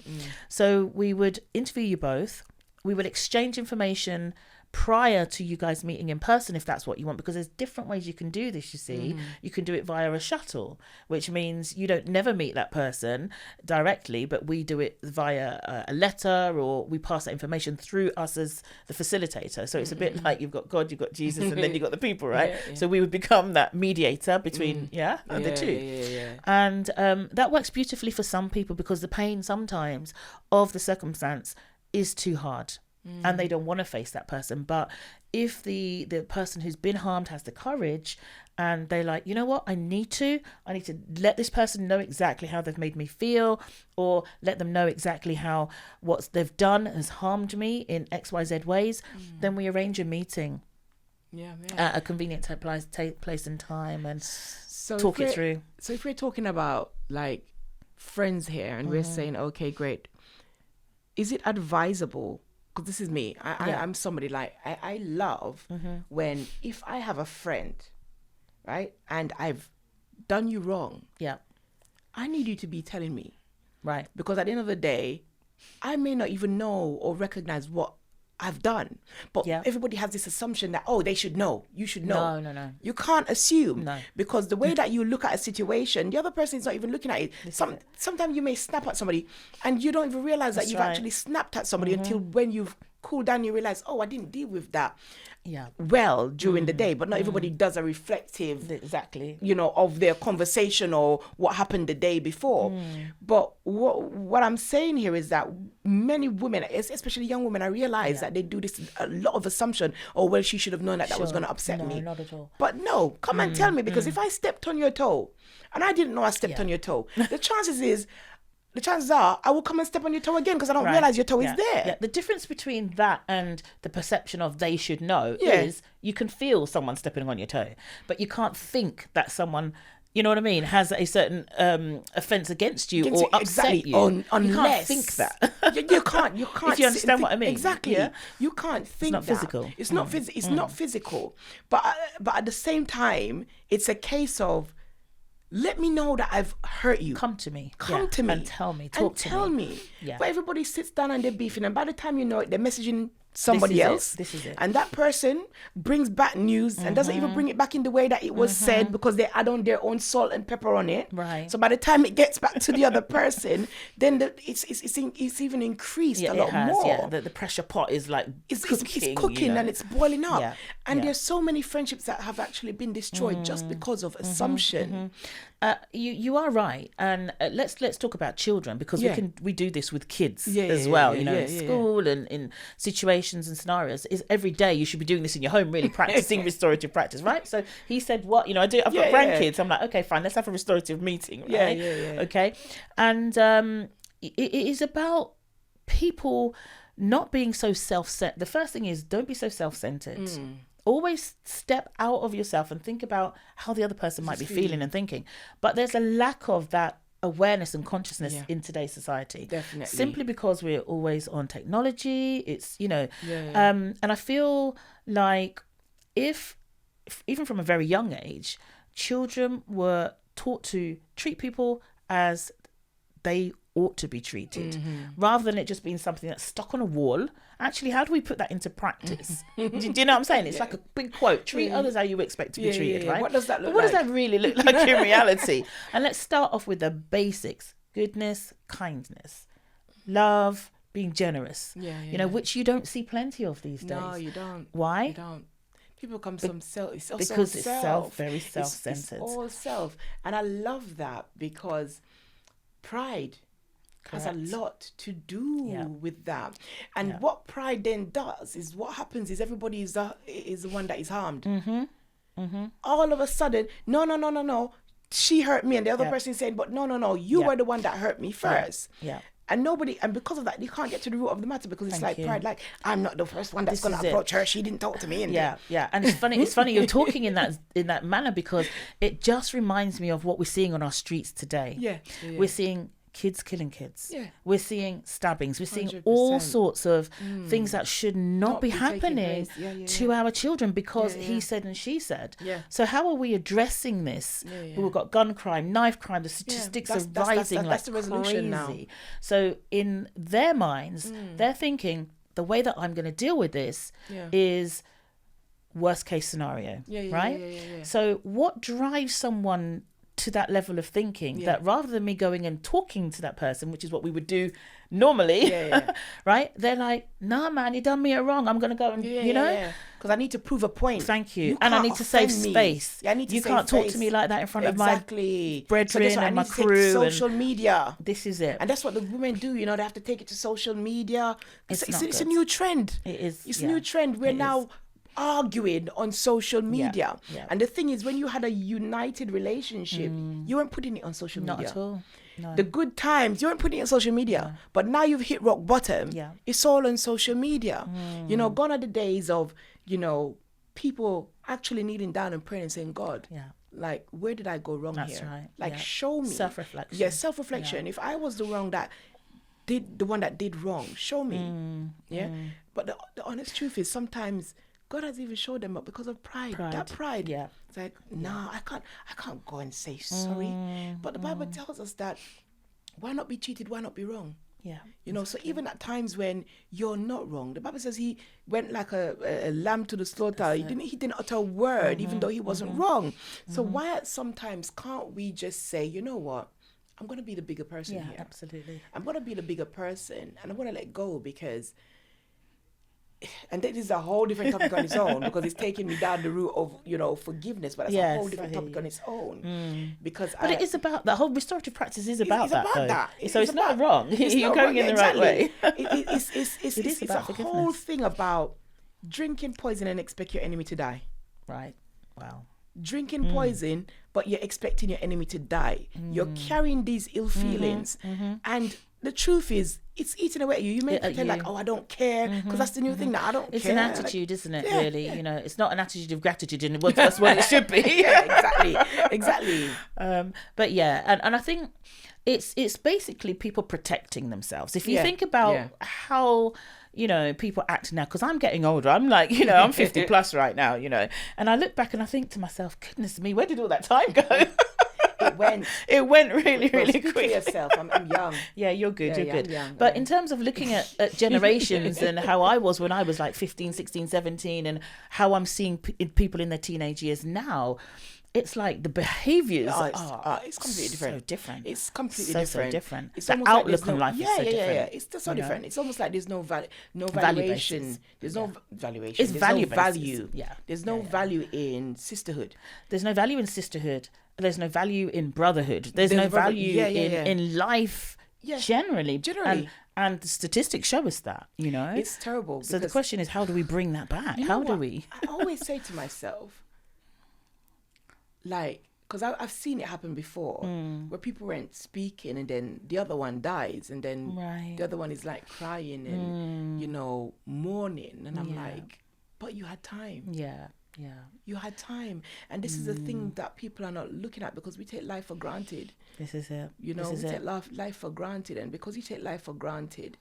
So we would interview you both. We would exchange information prior to you guys meeting in person, if that's what you want, because there's different ways you can do this. You see, you can do it via a shuttle, which means you don't never meet that person directly, but we do it via a letter, or we pass that information through us as the facilitator. So it's a bit like you've got God, you've got Jesus, and then you've got the people, right? So we would become that mediator between the two. And that works beautifully for some people, because the pain sometimes of the circumstance is too hard. And they don't want to face that person. But if the person who's been harmed has the courage, and they're like, you know what, I need to let this person know exactly how they've made me feel, or let them know exactly how what they've done has harmed me in XYZ ways, then we arrange a meeting at a convenient place and time, and talk it through. So if we're talking about like friends here, and we're saying, okay, great, is it advisable? Because this is me. I'm somebody like, I love when, if I have a friend, right, and I've done you wrong, I need you to be telling me. Right. Because at the end of the day, I may not even know or recognize what I've done. But everybody has this assumption that, they should know. You should know. No. You can't assume. No. Because the way that you look at a situation, the other person is not even looking at it. Sometimes you may snap at somebody and you don't even realize that you've actually snapped at somebody until when you've cooled down, you realize, I didn't deal with that well during the day. But not everybody does a reflective of their conversation or what happened the day before. But what I'm saying here is that many women, especially young women, I realize that they do this a lot of assumption, she should have known that was going to upset me. No, not at all. But no, come and tell me, because if I stepped on your toe and I didn't know I stepped on your toe, the chances are I will come and step on your toe again, because I don't realize your toe is there. Yeah. The difference between that and the perception of they should know is you can feel someone stepping on your toe, but you can't think that someone, you know what I mean, has a certain offense against you or upset you. Unless you can't think that. You can't. If you understand what I mean. Exactly. Yeah? You can't think it's not physical. It's not It's not physical. But at the same time, it's a case of, let me know that I've hurt you. Come to me. Come to me. And tell me. Tell me. Yeah. But everybody sits down and they're beefing, and by the time you know it, they're messaging somebody else. This is it. And that person brings back news and doesn't even bring it back in the way that it was said, because they add on their own salt and pepper on it. Right. So by the time it gets back to the other person, then it's even increased a lot more. Yeah, the pressure pot is like it's cooking and it's boiling up. Yeah. And there's so many friendships that have actually been destroyed just because of assumption. You are right, and let's talk about children, because we do this with kids as well. In school and in situations and scenarios. Is every day you should be doing this in your home, really practicing restorative practice, right? So he said, "What I've got grandkids." I'm like, okay, fine, let's have a restorative meeting, right? Okay, and it is about people not being so self-centered. The first thing is, don't be so self-centered. Always step out of yourself and think about how the other person might be feeling and thinking. But there's a lack of that awareness and consciousness in today's society. Definitely. Simply because we're always on technology. It's, and I feel like if even from a very young age, children were taught to treat people as they ought to be treated, rather than it just being something that's stuck on a wall. Actually, how do we put that into practice? Do you know what I'm saying? It's like a big quote: treat others how you expect to be treated, right? What does that look like? What does that really look like in reality? And let's start off with the basics: goodness, kindness, love, being generous. Which you don't see plenty of these days. No, you don't. Why? You don't. People come from self. It's very self-centered. It's all self, and I love that, because pride has a lot to do with that. And what pride then does is, what happens is everybody is the one that is harmed. All of a sudden, no, she hurt me, and the other person is saying, but no, you were the one that hurt me first. And because of that, you can't get to the root of the matter, because it's pride, like, I'm not the first one that's going to approach her. She didn't talk to me. And and it's funny you're talking in that manner, because it just reminds me of what we're seeing on our streets today. We're seeing kids killing kids. We're seeing stabbings. We're seeing 100%. All sorts of things that should not be happening to our children, because he said and she said. So how are we addressing this? We've got gun crime, knife crime. The statistics are rising that's the resolution crazy. Now. So in their minds, they're thinking the way that I'm going to deal with this is worst case scenario, right? So what drives someone to that level of thinking, that rather than me going and talking to that person, which is what we would do normally, right? They're like, nah, man, you done me a wrong. I'm going to go and, because I need to prove a point. Thank you. And I need to save space. You can't talk to me like that in front of my brethren and my crew. Social media. This is it. And that's what the women do. They have to take it to social media. It's a new trend. It is. It's a new trend. We're now arguing on social media. And the thing is, when you had a united relationship, you weren't putting it on social media. Not at all. No. The good times, you weren't putting it on social media. But now you've hit rock bottom. It's all on social media. Gone are the days of, people actually kneeling down and praying and saying, God, like, where did I go wrong here? That's right. Like, show me. Self-reflection. Yeah, self-reflection. If I was the one that did wrong, show me. But the honest truth is, sometimes God has even showed them up because of pride. That pride. It's like, no, I can't go and say sorry. But the Bible tells us that, why not be cheated? Why not be wrong? So even at times when you're not wrong, the Bible says he went like a lamb to the slaughter. He didn't utter a word, even though he wasn't wrong. So why sometimes can't we just say, you know what? I'm going to be the bigger person here. Absolutely. I'm going to be the bigger person, and I'm going to let go, because... And that is a whole different topic on its own, because it's taking me down the route of, forgiveness, but that's a whole different topic on its own. But it is about, the whole restorative practice is about that. So it's about, not wrong. You're going in the right way. It's a whole thing about drinking poison and expect your enemy to die. Right. Wow. Drinking poison, but you're expecting your enemy to die. You're carrying these ill feelings. And the truth is, it's eating away at you. You may pretend like, I don't care, because that's the new thing now. I don't care. It's an attitude, isn't it, really? It's not an attitude of gratitude, and that's what it should be. Exactly. But and I think it's basically people protecting themselves. If you think about how... people act now, because I'm getting older. I'm like, I'm 50 plus right now, and I look back and I think to myself, goodness me, where did all that time go? It went really, really quick. Yourself. I'm young. Yeah, you're good. You're good. But in terms of looking at generations and how I was when I was like 15, 16, 17, and how I'm seeing people in their teenage years now, it's like the behaviours it's completely different. So different. It's completely so different. It's the outlook on life is so different. It's just so different. It's almost like there's no valuation. There's no valuation. It's there's value. No value. Yeah. There's no value in sisterhood. There's no value in sisterhood. There's no value in brotherhood. There's no value in life generally. And the statistics show us that, It's terrible. So the question is, how do we bring that back? How do we? I always say to myself, like, because I've seen it happen before, where people weren't speaking, and then the other one dies, and then the other one is like crying and, mourning. And I'm like, but you had time. Yeah. You had time. And this is the thing that people are not looking at, because we take life for granted. This is it. We take life for granted. And because you take life for granted,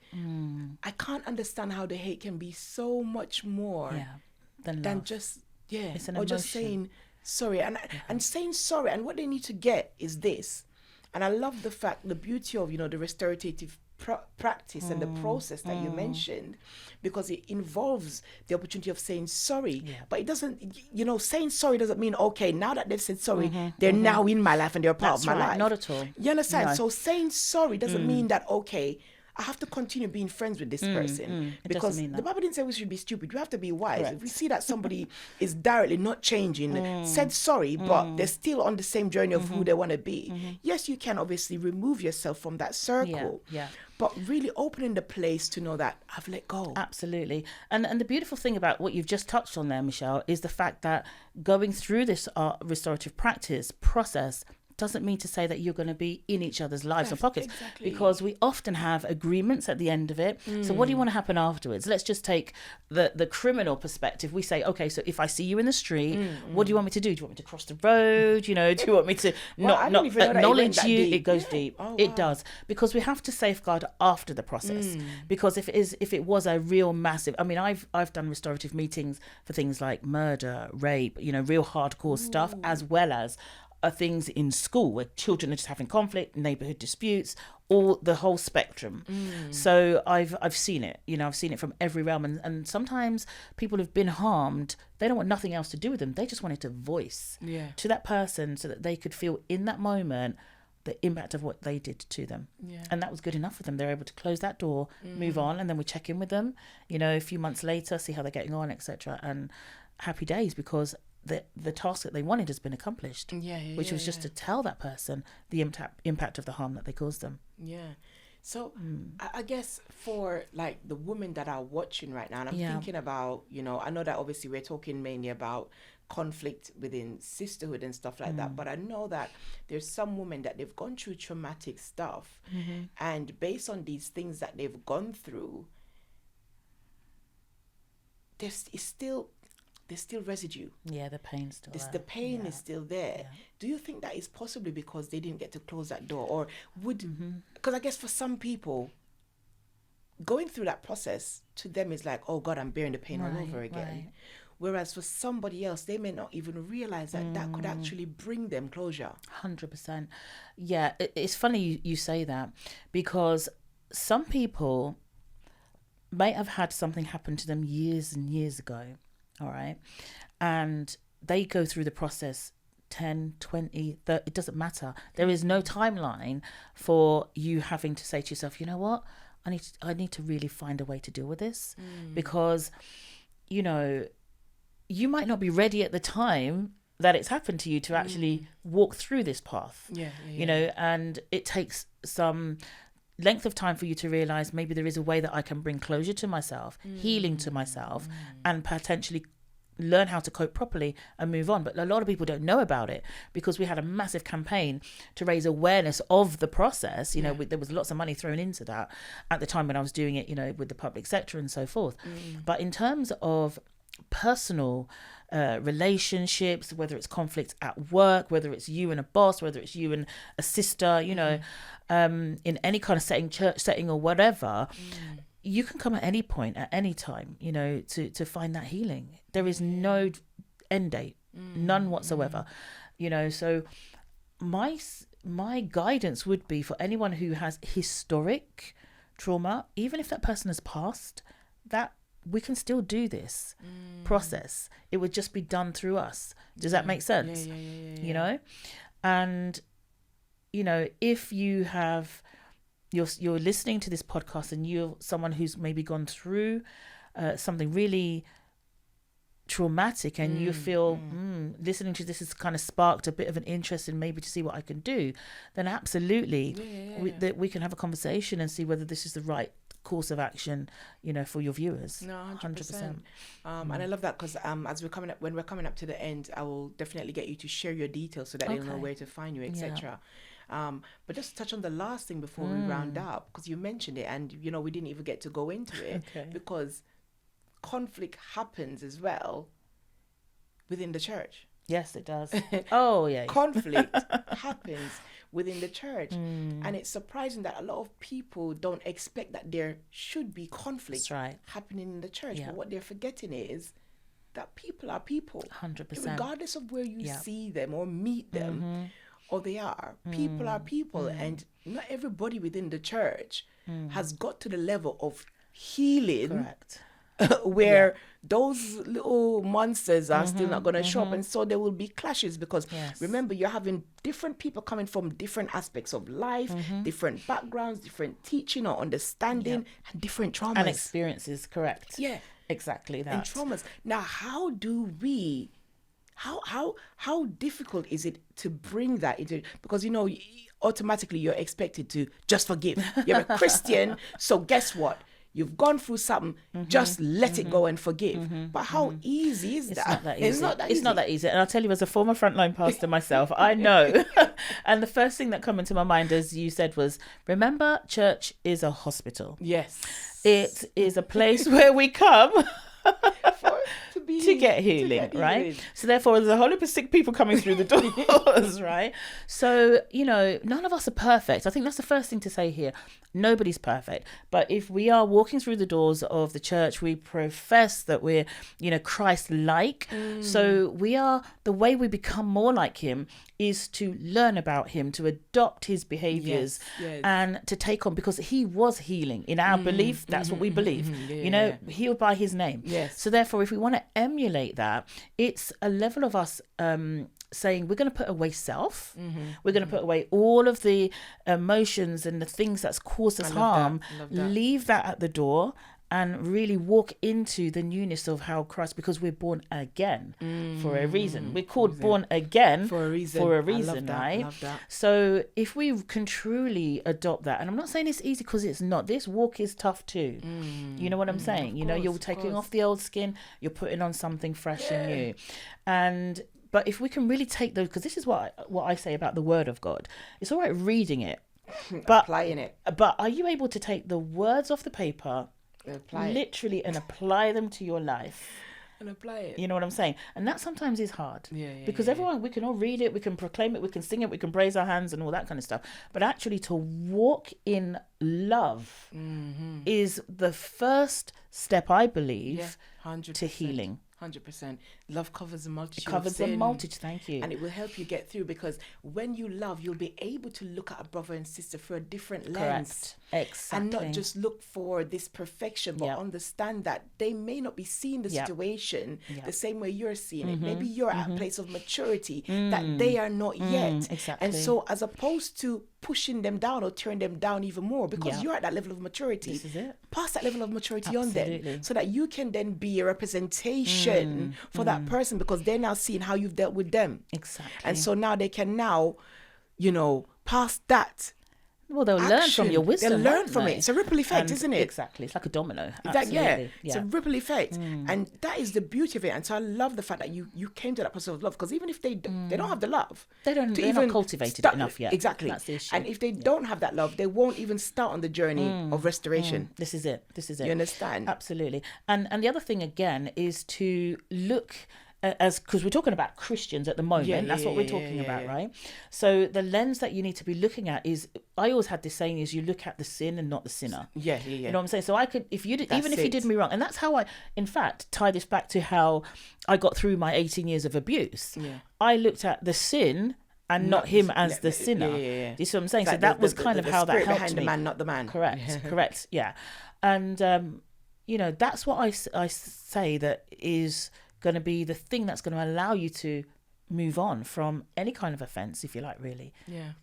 I can't understand how the hate can be so much more than just, it's an or emotion. just saying sorry. And saying sorry. And what they need to get is this. And I love the beauty of, the restorative practice and the process that you mentioned, because it involves the opportunity of saying sorry. But it doesn't, saying sorry doesn't mean, okay, now that they've said sorry, they're now in my life and they're a part of my life. Not at all. You understand? No. So saying sorry doesn't mean that, okay, I have to continue being friends with this person. Because the Bible didn't say we should be stupid. We have to be wise. Correct. If we see that somebody is directly not changing, said sorry, but they're still on the same journey of who they want to be. Yes, you can obviously remove yourself from that circle. Yeah. But really opening the place to know that I've let go. Absolutely. And the beautiful thing about what you've just touched on there, Michelle, is the fact that going through this restorative practice process doesn't mean to say that you're going to be in each other's lives or pockets, because we often have agreements at the end of it. So what do you want to happen afterwards? Let's just take the criminal perspective. We say, okay, so if I see you in the street, what do you want me to do? Do you want me to cross the road? You know, do you want me to not acknowledge you? It goes deep. Oh, wow. It does, because we have to safeguard after the process. Because if it was a real massive, I mean, I've done restorative meetings for things like murder, rape, you know, real hardcore stuff, as well as things in school where children are just having conflict, neighborhood disputes, all the whole spectrum. So I've seen it, you know, I've seen it from every realm. And sometimes people have been harmed. They don't want nothing else to do with them. They just wanted to voice to that person so that they could feel in that moment the impact of what they did to them. And that was good enough for them. They're able to close that door, move on, and then we check in with them, you know, a few months later, see how they're getting on, etc. And happy days, because the task that they wanted has been accomplished, which was just to tell that person the impact of the harm that they caused them. So I guess for like the women that are watching right now, and I'm thinking about, you know, I know that obviously we're talking mainly about conflict within sisterhood and stuff like that, but I know that there's some women that they've gone through traumatic stuff, and based on these things that they've gone through, there's still residue. The pain's still there. The pain is still there. Do you think that is possibly because they didn't get to close that door? Or would, because I guess for some people, going through that process to them is like, oh God, I'm bearing the pain all over again. Whereas for somebody else, they may not even realize that that could actually bring them closure. 100%. Yeah, it's funny you say that, because some people may have had something happen to them years and years ago. All right. And they go through the process 10, 20, 30, it doesn't matter. There is no timeline for you having to say to yourself, you know what, I need to really find a way to deal with this, because, you know, you might not be ready at the time that it's happened to you to actually walk through this path, you know, and it takes some length of time for you to realize maybe there is a way that I can bring closure to myself, healing to myself, and potentially learn how to cope properly and move on. But a lot of people don't know about it, because we had a massive campaign to raise awareness of the process. You know, there was lots of money thrown into that at the time when I was doing it, you know, with the public sector and so forth. But in terms of personal relationships, whether it's conflicts at work, whether it's you and a boss, whether it's you and a sister, you know, in any kind of setting, church setting or whatever, you can come at any point, at any time, you know, to find that healing. There is no end date, none whatsoever, you know. So my guidance would be for anyone who has historic trauma, even if that person has passed, that we can still do this process. It would just be done through us. Does that make sense? You know? And, you know, if you have, you're listening to this podcast and you're someone who's maybe gone through something really traumatic, and you feel listening to this has kind of sparked a bit of an interest in maybe to see what I can do, then absolutely we can have a conversation and see whether this is the right course of action, you know, for your viewers. No, 100%. And I love that, because as when we're coming up to the end, I will definitely get you to share your details so that they'll know where to find you, etc. But just touch on the last thing before we round up, because you mentioned it, and you know, we didn't even get to go into it because conflict happens as well within the church. Yes, it does. Oh yeah. Conflict happens within the church, and it's surprising that a lot of people don't expect that there should be conflict happening in the church. But what they're forgetting is that people are people. 100%. Regardless of where you see them or meet them, or they are, people are people, and not everybody within the church has got to the level of healing where those little monsters are still not going to show up, and so there will be clashes because remember, you're having different people coming from different aspects of life, different backgrounds, different teaching or understanding, and different traumas and experiences. Correct. Yeah, exactly that. And traumas. Now, how difficult is it to bring that into, because automatically you're expected to just forgive. You're a Christian, so guess what? You've gone through something, just let it go and forgive. But how easy is that? It's not that easy. It's not that easy. It's not that easy. And I'll tell you, as a former frontline pastor myself, I know. And the first thing that came into my mind, as you said, was, remember, church is a hospital. Yes. It is a place where we come to get healing, to get right? healing. So therefore, there's a whole heap of sick people coming through the doors, right? So, none of us are perfect. I think that's the first thing to say here. Nobody's perfect. But if we are walking through the doors of the church, we profess that we're, Christ-like. So the way we become more like him is to learn about him, to adopt his behaviors, and to take on, because he was healing in our belief. That's what we believe, healed by his name. Yes. So therefore, if we want to emulate that, it's a level of us saying we're going to put away self. We're going to put away all of the emotions and the things that's caused us harm. Leave that at the door and really walk into the newness of how Christ, because we're born again for a reason. We're called born again for a reason, right? I love that. So if we can truly adopt that, and I'm not saying it's easy, because it's not. This walk is tough too. You know what I'm saying? You're taking off the old skin, you're putting on something fresh and new. But if we can really take those, because this is what I say about the Word of God. It's all right reading it, but applying it. But are you able to take the words off the paper, literally, and apply them to your life? And apply it. You know what I'm saying? And that sometimes is hard. Because everyone, we can all read it, we can proclaim it, we can sing it, we can raise our hands and all that kind of stuff. But actually to walk in love is the first step, I believe, 100%. to healing. 100%. Love covers a multitude. It covers a multitude. Thank you. And it will help you get through, because when you love, you'll be able to look at a brother and sister through a different lens. Correct. Exactly. And not just look for this perfection, but understand that they may not be seeing the situation the same way you're seeing it. Maybe you're at a place of maturity that they are not yet. Exactly. And so, as opposed to pushing them down or tearing them down even more, because you're at that level of maturity, this is it. Pass that level of maturity on them, so that you can then be a representation for that person, because they're now seeing how you've dealt with them. Exactly. And so now they can pass that. Well, they'll learn from your wisdom. They'll learn from it. It's a ripple effect, isn't it? Exactly. It's like a domino. Absolutely. It's a ripple effect. And that is the beauty of it. And so I love the fact that you came to that person of love, because even if they don't have the love, they're not cultivated enough yet. Exactly. That's the issue. And if they don't have that love, they won't even start on the journey of restoration. This is it. You understand? Absolutely. And the other thing, again, is to look, because we're talking about Christians at the moment. That's what we're talking about, right? So the lens that you need to be looking at is, I always had this saying, is you look at the sin and not the sinner. You know what I'm saying? So I could, if you did, even if you did me wrong, and that's how I, in fact, tie this back to how I got through my 18 years of abuse. I looked at the sin and not him as the sinner. Do you see what I'm saying? So that was kind of how that helped me. The man, not the man. Correct. Yeah. And that's what I say that is going to be the thing that's going to allow you to move on from any kind of offense, if you like, really.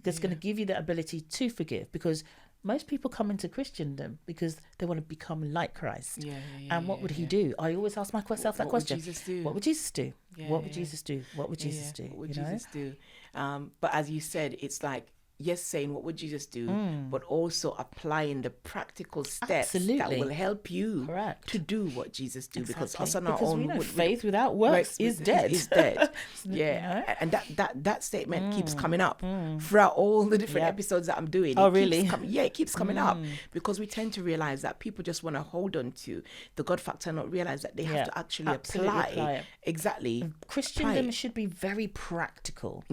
That's going to give you the ability to forgive, because most people come into Christendom because they want to become like Christ. And what would he do? I always ask myself that question. What would Jesus do? What would Jesus do? What would Jesus do? What would Jesus do? But as you said, it's like, yes, saying what would Jesus do, but also applying the practical steps that will help you to do what Jesus do. Because us on our own, faith without works is dead. Is dead. And that statement keeps coming up throughout all the different episodes that I'm doing. Really? It keeps coming up, because we tend to realize that people just want to hold on to the God factor and not realize that they have to actually apply it. Exactly. Christendom should be very practical.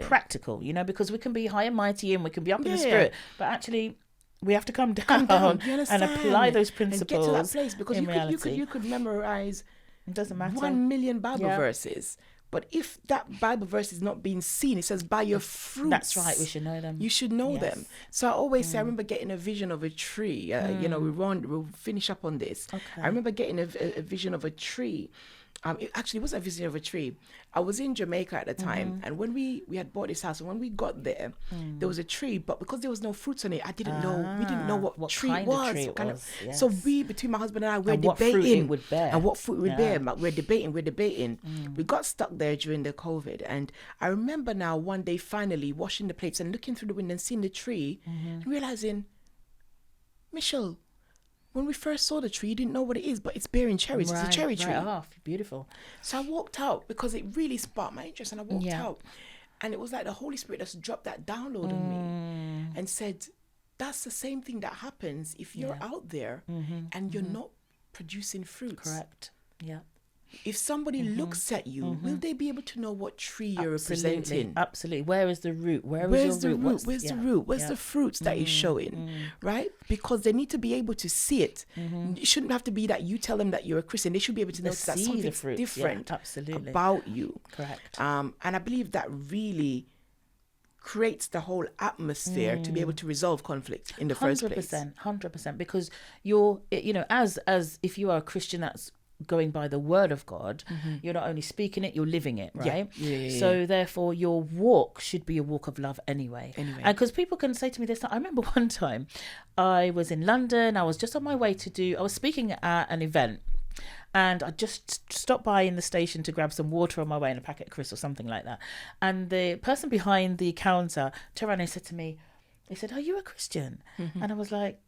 Practical, because we can be high and mighty and we can be up in the spirit, but actually we have to come down and apply those principles and get to that place, because you could memorize, it doesn't matter, 1 million Bible verses, But if that Bible verse is not being seen, it says, by your fruits. That's right. We should know them. You should know them. So I always say, I remember getting a vision of a tree. We'll finish up on this. Okay. I remember getting a vision of a tree. It actually wasn't a vision of a tree. I was in Jamaica at the time, and when we had bought this house, and when we got there, there was a tree, but because there was no fruits on it, I didn't know. We didn't know what tree it was. Yes. So between my husband and I, we're what debating fruit it would bear. and what fruit it would bear. We're debating. We got stuck there during the COVID, and I remember now one day finally washing the plates and looking through the window and seeing the tree, and realizing, Michelle, when we first saw the tree, you didn't know what it is, but it's bearing cherries. It's a cherry tree. Right off. Beautiful. So I walked out because it really sparked my interest, and I walked out. And it was like the Holy Spirit just dropped that download on me and said, that's the same thing that happens if you're out there and you're not producing fruits. Correct. Yeah. If somebody looks at you, will they be able to know what tree you're representing? Absolutely. Where is the root? Where's the root? Where's the root? Where's the fruits that is showing? Right? Because they need to be able to see it. It shouldn't have to be that you tell them that you're a Christian. They should be able to notice that something's different about you. Correct. And I believe that really creates the whole atmosphere to be able to resolve conflict in the first place. 100%. Because you're, as if you are a Christian that's going by the word of God, you're not only speaking it, you're living it, right? Yeah. So therefore your walk should be a walk of love anyway. And because people can say to me this, I remember one time I was in London, I was just on my way I was speaking at an event, and I just stopped by in the station to grab some water on my way and a packet of crisps or something like that. And the person behind the counter turned around and said to me, they said, "Are you a Christian?" And I was like,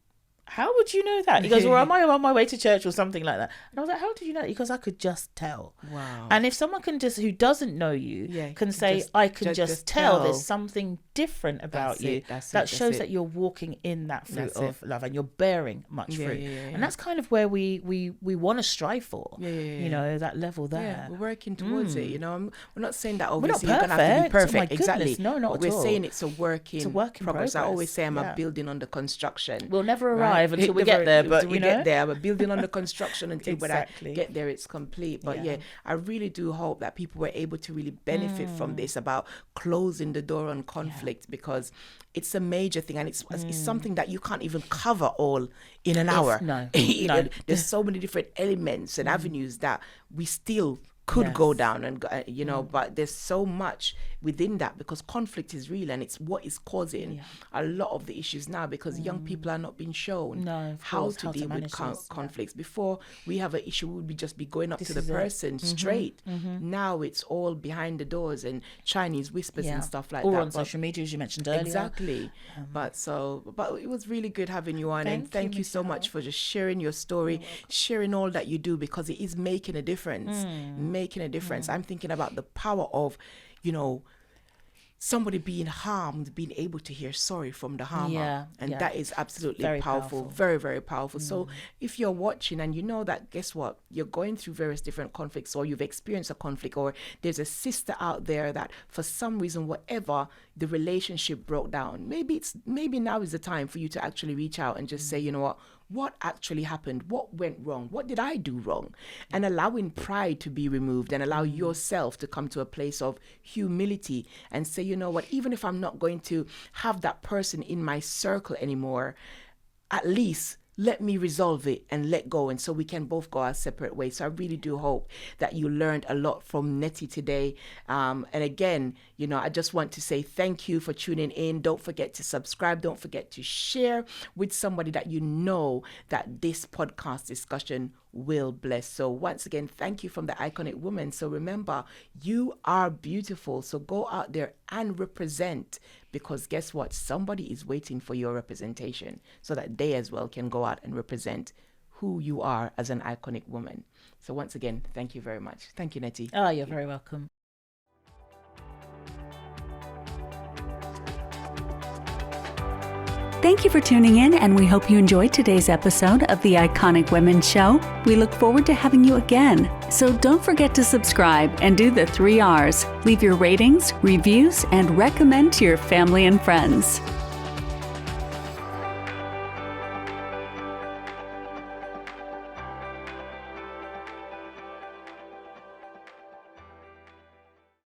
"How would you know that?" He goes, "Well, am I on my way to church or something like that?" And I was like, "How did you know that?" He goes, "I could just tell." Wow. And if someone who doesn't know you can say, "I can just tell there's something different about you," that shows that you're walking in that fruit of love and you're bearing much fruit. And that's kind of where we want to strive for, that level there. Yeah, we're working towards it. We're not saying that obviously you're going to have to be perfect. Oh my goodness, exactly. No, not but at we're all. saying it's a work in progress. I always say I'm a building under construction. We'll never arrive until we get there, but get there. We're building under construction until when I Exactly. get there, it's complete. But I really do hope that people were able to really benefit from this about closing the door on conflict, because it's a major thing, and it's something that you can't even cover all in an hour. No. There's so many different elements and avenues that we still could go down and but there's so much within that, because conflict is real, and it's what is causing a lot of the issues now, because young people are not being shown how to deal with conflicts. Before we have an issue, we would just be going up to the person straight. Now it's all behind the doors and Chinese whispers and stuff like that. Or on social media, as you mentioned earlier. Exactly. But it was really good having you on, and thank you so much for just sharing your story, sharing all that you do, because it is making a difference. I'm thinking about the power of, somebody being harmed, being able to hear sorry from the harmer. That is absolutely very powerful. Very, very powerful. So if you're watching and you know that, guess what? You're going through various different conflicts, or you've experienced a conflict, or there's a sister out there that for some reason, whatever, the relationship broke down. Maybe now is the time for you to actually reach out and just say, you know what actually happened? What went wrong? What did I do wrong? And allowing pride to be removed, and allow yourself to come to a place of humility and say, you know what, even if I'm not going to have that person in my circle anymore, at least let me resolve it and let go, and so we can both go our separate ways. So I really do hope that you learned a lot from Nettie today. And again, I just want to say thank you for tuning in. Don't forget to subscribe. Don't forget to share with somebody that you know that this podcast discussion will bless. So once again, thank you from the Iconic Woman. So remember, you are beautiful. So go out there and represent, because guess what? Somebody is waiting for your representation so that they as well can go out and represent who you are as an iconic woman. So once again, thank you very much. Thank you, Nettie. Oh, you're very welcome. Thank you for tuning in, and we hope you enjoyed today's episode of the Iconic Women Show. We look forward to having you again. So don't forget to subscribe and do the 3 R's. Leave your ratings, reviews, and recommend to your family and friends.